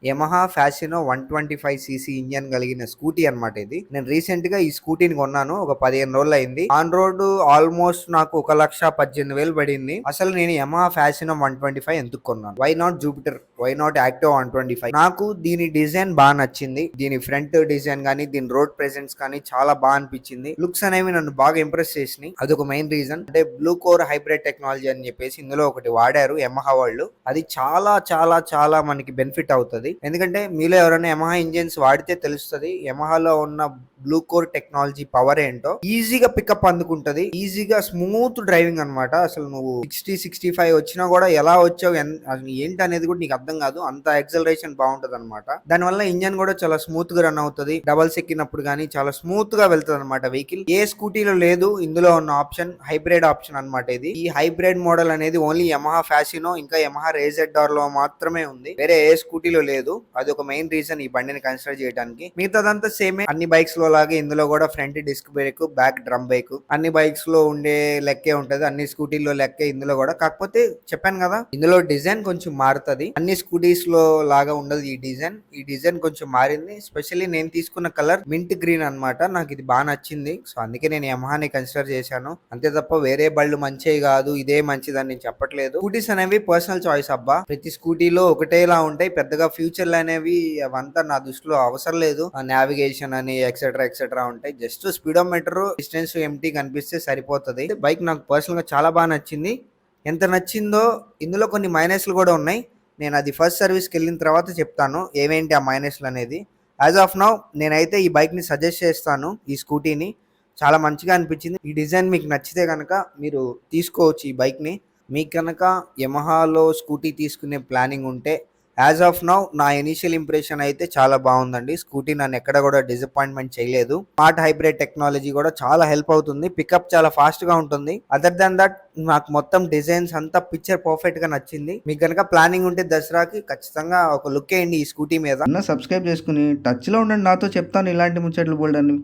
Yamaha Fascino 125 engine కలిగిన scooty అన్నమాట ఇది. నేను రీసెంట్ గా ఈ స్కూటీని కొన్నాను. ఒక 15 రోజులు అయింది. ఆన్ రోడ్ ఆల్మోస్ట్ నాకు 1,18,000 పడింది. అసలు నేను యమహా ఫ్యాసినో 125 ఎందుకు కొన్నాను? Why not Jupiter? Why not Active 125? నాకు దీని డిజైన్ బాగా నచ్చింది. దీని ఫ్రంట్ డిజైన్ కానీ, దీని రోడ్ ప్రెజెన్స్ కానీ చాలా బాగా అనిపించింది. లుక్స్ అనేవి నన్ను బాగా ఇంప్రెస్ చేసినాయి. అదొక మెయిన్ రీజన్. అంటే బ్లూ కోర్ హైబ్రిడ్ టెక్నాలజీ అని చెప్పేసి ఇందులో ఒకటి వాడారు యమహా వాళ్ళు. అది చాలా చాలా చాలా మనకి బెనిఫిట్ అవుతుంది. ఎందుకంటే మీలో ఎవరైనా యమహా ఇంజిన్స్ వాడితే తెలుస్తుంది యమహాలో ఉన్న బ్లూ కోర్ టెక్నాలజీ పవర్ ఏంటో. ఈజీగా పికప్ అందుకుంటది, ఈజీగా స్మూత్ డ్రైవింగ్ అనమాట. అసలు నువ్వు 60-65 వచ్చినా కూడా ఎలా వచ్చావు ఏంటి అనేది కూడా నీకు అర్థం కాదు. అంత ఎక్సలరేషన్ బాగుంటది అనమాట. దానివల్ల ఇంజన్ కూడా చాలా స్మూత్ గా రన్ అవుతుంది. డబల్స్ ఎక్కినప్పుడు కానీ చాలా స్మూత్ గా వెళ్తుంది అనమాట వెహికల్. ఏ స్కూటీలో లేదు ఇందులో ఉన్న ఆప్షన్ హైబ్రిడ్ ఆప్షన్ అనమాట ఇది. ఈ హైబ్రిడ్ మోడల్ అనేది ఓన్లీ యమహా ఫ్యాసినో ఇంకా యమహా రేజెడ్ లో మాత్రమే ఉంది. వేరే ఏ స్కూటీలో లేదు. అది ఒక మెయిన్ రీజన్ ఈ బండిని కన్సిడర్ చేయడానికి. మిగతాదంతా సేమే. అన్ని బైక్స్ లో లాగే ఇందులో కూడా front disc brake, back drum brake అన్ని బైక్స్ లో ఉండే లెక్కే ఉంటది. అన్ని స్కూటీల్లో లెక్కే ఇందులో కూడా. కాకపోతే చెప్పాను కదా ఇందులో డిజైన్ కొంచెం మారుతుంది. అన్ని స్కూటీస్ లో లాగా ఉండదు ఈ డిజైన్. ఈ డిజైన్ కొంచెం మారింది. స్పెషల్లీ నేను తీసుకున్న కలర్ మింట్ గ్రీన్ అన్నమాట. నాకు ఇది బాగా నచ్చింది. సో అందుకే నేను యమహాని కన్సిడర్ చేశాను. అంతే తప్ప వేరే బళ్ళు మంచివి కాదు ఇదే మంచిదని నేను చెప్పట్లేదు. స్కూటీస్ అనేవి పర్సనల్ చాయిస్ అబ్బా. ప్రతి స్కూటీలో ఒకటేలా ఉంటాయి. పెద్దగా ఫ్యూచర్లు అనేవి అవంతా నా దృష్టిలో అవసరం లేదు. నావిగేషన్ అని ఎక్సెట్రా ఎక్సెట్రా ఉంటాయి. జస్ట్ స్పీడోమీటర్ డిస్టెన్స్ ఎంటీ కనిపిస్తే సరిపోతుంది. బైక్ నాకు పర్సనల్ గా చాలా బాగా నచ్చింది. ఎంత నచ్చిందో ఇందులో కొన్ని మైనస్లు కూడా ఉన్నాయి. నేను అది ఫస్ట్ సర్వీస్కి వెళ్ళిన తర్వాత చెప్తాను ఏమేంటి ఆ మైనస్లు అనేది. యాజ్ ఆఫ్ నౌ నేనైతే ఈ బైక్ ని సజెస్ట్ చేస్తాను. ఈ స్కూటీని చాలా మంచిగా అనిపించింది. ఈ డిజైన్ మీకు నచ్చితే కనుక మీరు తీసుకోవచ్చు ఈ బైక్ ని. మీకు కనుక యమహాలో స్కూటీ తీసుకునే ప్లానింగ్ ఉంటే యాజ్ ఆఫ్ నౌ నా ఇనిషియల్ ఇంప్రెషన్ అయితే చాలా బాగుందండి. స్కూటీ నన్ను ఎక్కడ కూడా డిసప్పాయింట్మెంట్ చేయలేదు. స్మార్ట్ హైబ్రిడ్ టెక్నాలజీ కూడా చాలా హెల్ప్ అవుతుంది. పికప్ చాలా ఫాస్ట్ గా ఉంటుంది. అదర్ దాన్ దట్ నాకు మొత్తం డిజైన్స్ అంతా పిక్చర్ పర్ఫెక్ట్ గా నచ్చింది. మీకు కనుక ప్లానింగ్ ఉంటే దసరాకి ఖచ్చితంగా ఒక లుక్ వేయండి ఈ స్కూటీ మీద. సబ్స్క్రైబ్ చేసుకుని టచ్లో ఉండండి. నాతో చెప్తాను ఇలాంటి ముచ్చట్లు బోల్డ్ అని.